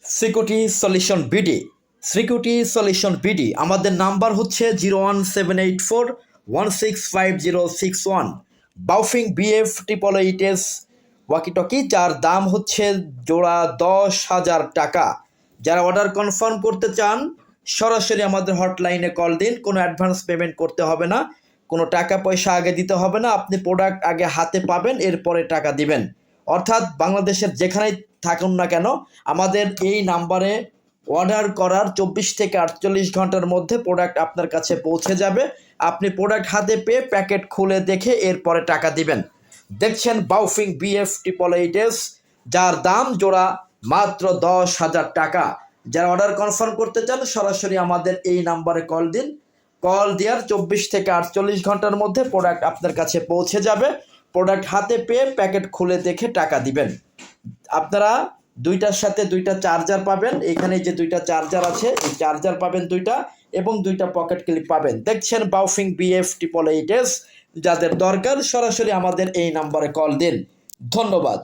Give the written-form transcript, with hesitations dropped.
Security solution BD. Security solution BD আমাদের number হচ্ছে 01784165061। বাউফিং BF 888 walkie talkie, যার দাম হচ্ছে জোড়া 10,000 টাকা। যারা অর্ডার কনফার্ম করতে চান সরাসরি আমাদের হটলাইনে কল দিন। কোনো অ্যাডভান্স পেমেন্ট করতে হবে না, কোনো টাকা পয়সা আগে দিতে হবে না। আপনি প্রোডাক্ট আগে হাতে পাবেন, এরপরে টাকা দিবেন। অর্থাৎ বাংলাদেশের যেখানেই থাকুন না কেন আমাদের এই নাম্বারে অর্ডার করার 24 থেকে 48 ঘন্টার মধ্যে প্রোডাক্ট আপনার কাছে পৌঁছে যাবে। আপনি প্রোডাক্ট হাতে পেয়ে প্যাকেট খুলে দেখে এরপরে টাকা দিবেন। দেখছেন বাউফিং বিএফ 888, যার দাম জোড়া মাত্র 10,000 টাকা। যারা অর্ডার কনফার্ম করতে চান সরাসরি আমাদের এই নাম্বারে কল দিন। কল দেওয়ার 24 থেকে 48 ঘন্টার মধ্যে প্রোডাক্ট আপনার কাছে পৌঁছে যাবে। প্রোডাক্ট হাতে পেয়ে প্যাকেট খুলে দেখে টাকা দিবেন। আপনারা দুইটার সাথে দুইটা চার্জার পাবেন। এখানে যে দুইটা চার্জার আছে এই চার্জার পাবেন দুইটা, এবং দুইটা পকেট ক্লিপ পাবেন। দেখছেন বাউফিং বিএফ 888, যাদের দরকার সরাসরি আমাদের এই নাম্বারে কল দিন। ধন্যবাদ।